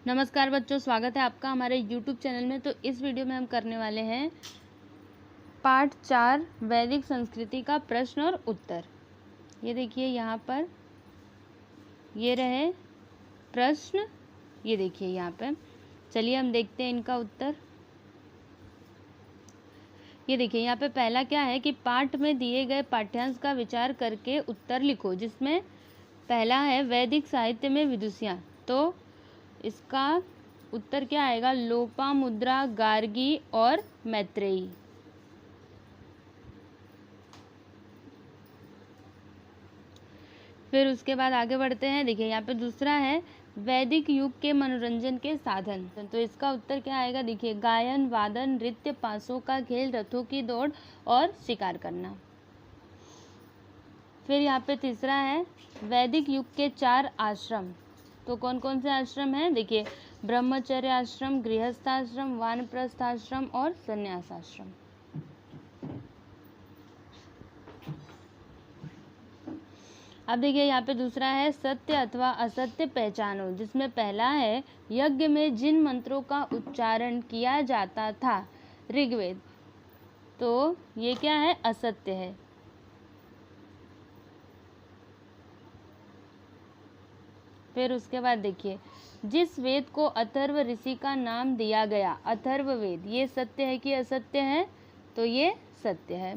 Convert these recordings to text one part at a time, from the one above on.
नमस्कार बच्चों, स्वागत है आपका हमारे YouTube चैनल में। तो इस वीडियो में हम करने वाले हैं पार्ट 4 वैदिक संस्कृति का प्रश्न और उत्तर। ये देखिए यहाँ पर ये रहे प्रश्न, ये देखिए यहाँ पे। चलिए हम देखते हैं इनका उत्तर। ये देखिए यहाँ पे पहला क्या है कि पाठ में दिए गए पाठ्यांश का विचार करके उत्तर लिखो, जिसमें पहला है वैदिक साहित्य में विदुषियाँ। तो इसका उत्तर क्या आएगा? लोपामुद्रा, गार्गी और मैत्रेयी। फिर उसके बाद आगे बढ़ते हैं। देखिए यहाँ पे दूसरा है वैदिक युग के मनोरंजन के साधन। तो इसका उत्तर क्या आएगा? देखिए गायन, वादन, नृत्य, पासों का खेल, रथों की दौड़ और शिकार करना। फिर यहाँ पे तीसरा है वैदिक युग के 4 आश्रम। तो कौन कौन से आश्रम हैं? देखिए ब्रह्मचर्य आश्रम, गृहस्थ आश्रम, वानप्रस्थ आश्रम और संन्यास आश्रम। अब देखिए यहाँ पे दूसरा है सत्य अथवा असत्य पहचानो, जिसमें पहला है यज्ञ में जिन मंत्रों का उच्चारण किया जाता था, ऋग्वेद, तो ये क्या है? असत्य है। फिर उसके बाद देखिए जिस वेद को अथर्व ऋषि का नाम दिया गया, अथर्ववेद, ये सत्य है कि असत्य है? तो ये सत्य है।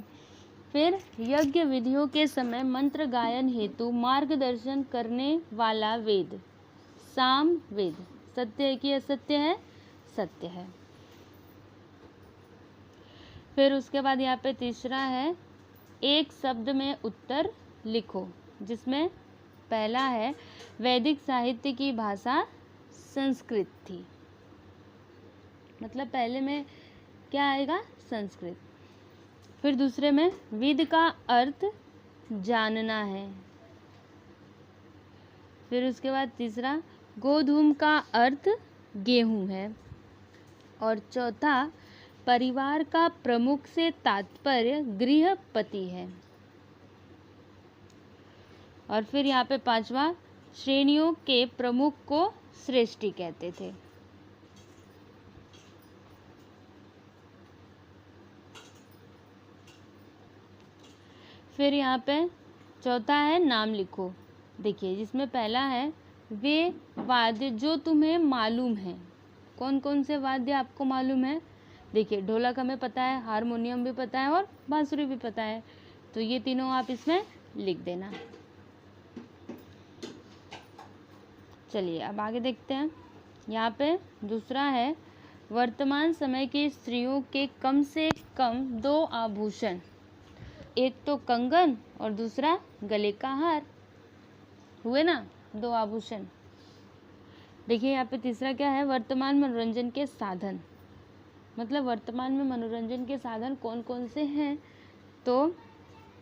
फिर यज्ञ विधियों के समय मंत्र गायन हेतु मार्गदर्शन करने वाला वेद, साम वेद, सत्य है कि असत्य है? सत्य है। फिर उसके बाद यहाँ पे तीसरा है एक शब्द में उत्तर लिखो, जिसमें पहला है वैदिक साहित्य की भाषा संस्कृत थी। मतलब पहले में क्या आएगा? संस्कृत। फिर दूसरे में विद का अर्थ जानना है। फिर उसके बाद तीसरा गोधूम का अर्थ गेहूं है। और चौथा परिवार का प्रमुख से तात्पर्य गृहपति है। और फिर यहाँ पे पांचवा श्रेणियों के प्रमुख को श्रेष्ठी कहते थे। फिर यहाँ पे चौथा है नाम लिखो। देखिए जिसमें पहला है वे वाद्य जो तुम्हें मालूम है। कौन कौन से वाद्य आपको मालूम है? देखिए ढोलक हमें पता है, हारमोनियम भी पता है और बांसुरी भी पता है। तो ये तीनों आप इसमें लिख देना। चलिए अब आगे देखते हैं। यहाँ पे दूसरा है वर्तमान समय की स्त्रियों के कम से कम 2 आभूषण, एक तो कंगन और दूसरा गले का हार, हुए ना 2 आभूषण। देखिए यहाँ पे तीसरा क्या है? वर्तमान मनोरंजन के साधन। मतलब वर्तमान में मनोरंजन के साधन कौन कौन से हैं? तो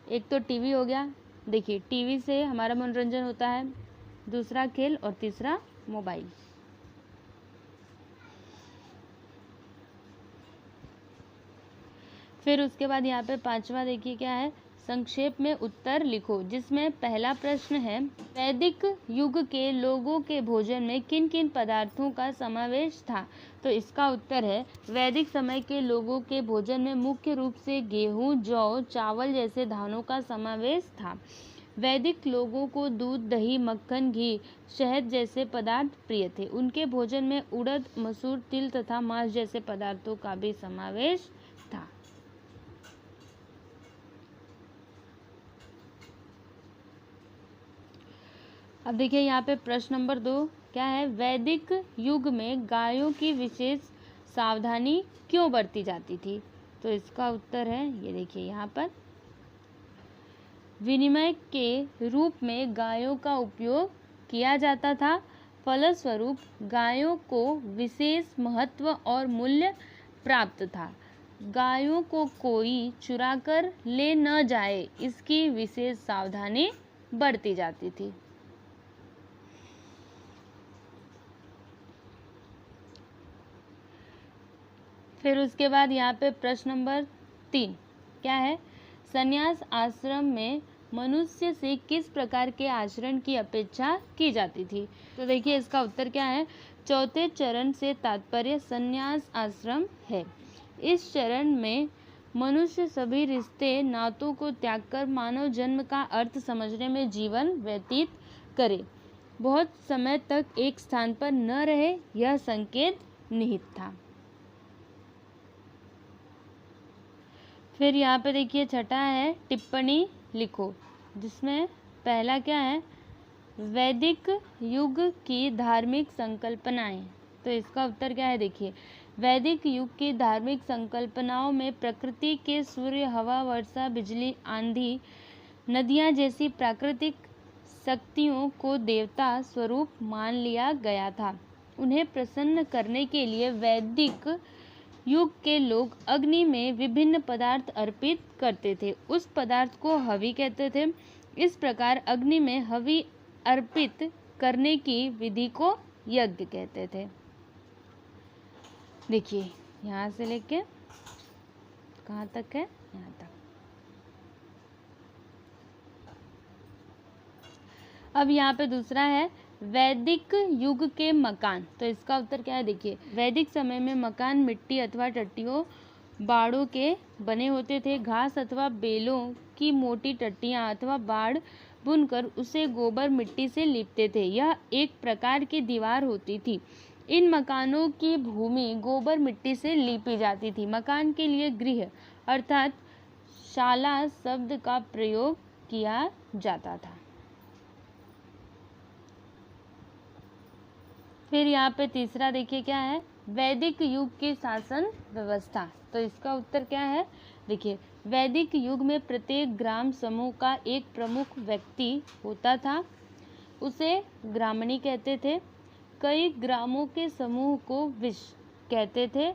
एक तो टीवी हो गया। देखिए टीवी से हमारा मनोरंजन होता है, दूसरा खेल और तीसरा मोबाइल। फिर उसके बाद यहाँ पे पांचवा देखिए क्या है? संक्षेप में उत्तर लिखो, जिसमें पहला प्रश्न है वैदिक युग के लोगों के भोजन में किन किन पदार्थों का समावेश था? तो इसका उत्तर है वैदिक समय के लोगों के भोजन में मुख्य रूप से गेहूं, जौ, चावल जैसे धानों का समावेश था। वैदिक लोगों को दूध, दही, मक्खन, घी, शहद जैसे पदार्थ प्रिय थे। उनके भोजन में उड़द, मसूर, तिल तथा मांस जैसे पदार्थों का भी समावेश था। अब देखिए यहाँ पे प्रश्न नंबर 2 क्या है? वैदिक युग में गायों की विशेष सावधानी क्यों बरती जाती थी? तो इसका उत्तर है ये देखिए यहाँ पर विनिमय के रूप में गायों का उपयोग किया जाता था। फलस्वरूप गायों को विशेष महत्व और मूल्य प्राप्त था। गायों को कोई चुराकर ले न जाए, इसकी विशेष सावधानी बरती जाती थी। फिर उसके बाद यहाँ पे प्रश्न नंबर 3 क्या है? संन्यास आश्रम में मनुष्य से किस प्रकार के आचरण की अपेक्षा की जाती थी? तो देखिए इसका उत्तर क्या है। चौथे चरण से तात्पर्य संन्यास आश्रम है। इस चरण में मनुष्य सभी रिश्ते नातों को त्याग कर मानव जन्म का अर्थ समझने में जीवन व्यतीत करे, बहुत समय तक एक स्थान पर न रहे, यह संकेत निहित था। फिर यहाँ पे देखिए छठा है टिप्पणी लिखो, जिसमें पहला क्या है, वैदिक युग की धार्मिक संकल्पनाएं। तो इसका उत्तर क्या है, देखिए वैदिक युग की धार्मिक संकल्पनाओं में प्रकृति के सूर्य, हवा, वर्षा, बिजली, आंधी, नदियां जैसी प्राकृतिक शक्तियों को देवता स्वरूप मान लिया गया था। उन्हें प्रसन्न करने के लिए वैदिक युग के लोग अग्नि में विभिन्न पदार्थ अर्पित करते थे। उस पदार्थ को हवि कहते थे। इस प्रकार अग्नि में हवि अर्पित करने की विधि को यज्ञ कहते थे। देखिए यहाँ से लेके कहाँ तक है, यहाँ तक। अब यहाँ पे दूसरा है वैदिक युग के मकान। तो इसका उत्तर क्या है, देखिए वैदिक समय में मकान मिट्टी अथवा टट्टियों, बाड़ों के बने होते थे। घास अथवा बेलों की मोटी टट्टियाँ अथवा बाड़ बुनकर उसे गोबर मिट्टी से लीपते थे। यह एक प्रकार की दीवार होती थी। इन मकानों की भूमि गोबर मिट्टी से लीपी जाती थी। मकान के लिए गृह अर्थात शाला शब्द का प्रयोग किया जाता था। फिर यहाँ पे तीसरा देखिए क्या है, वैदिक युग की शासन व्यवस्था। तो इसका उत्तर क्या है, देखिए वैदिक युग में प्रत्येक ग्राम समूह का एक प्रमुख व्यक्ति होता था, उसे ग्रामणी कहते थे। कई ग्रामों के समूह को विश कहते थे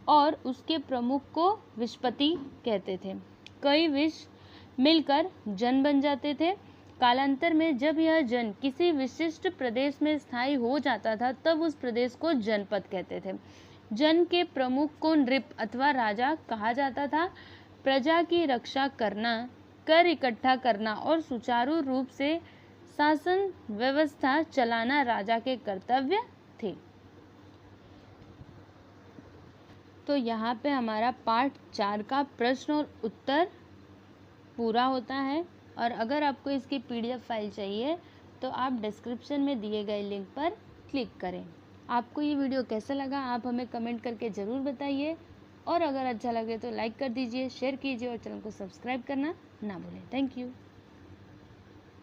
और उसके प्रमुख को विशपति कहते थे। कई विश मिलकर जन बन जाते थे। कालांतर में जब यह जन किसी विशिष्ट प्रदेश में स्थायी हो जाता था तब उस प्रदेश को जनपद कहते थे। जन के प्रमुख को नृप अथवा राजा कहा जाता था। प्रजा की रक्षा करना, कर इकट्ठा करना और सुचारू रूप से शासन व्यवस्था चलाना राजा के कर्तव्य थे। तो यहाँ पे हमारा पार्ट 4 का प्रश्न और उत्तर पूरा होता है। और अगर आपको इसकी PDF फाइल चाहिए तो आप डिस्क्रिप्शन में दिए गए लिंक पर क्लिक करें। आपको ये वीडियो कैसा लगा आप हमें कमेंट करके ज़रूर बताइए, और अगर अच्छा लगे तो लाइक कर दीजिए, शेयर कीजिए और चैनल को सब्सक्राइब करना ना भूलें। Thank you.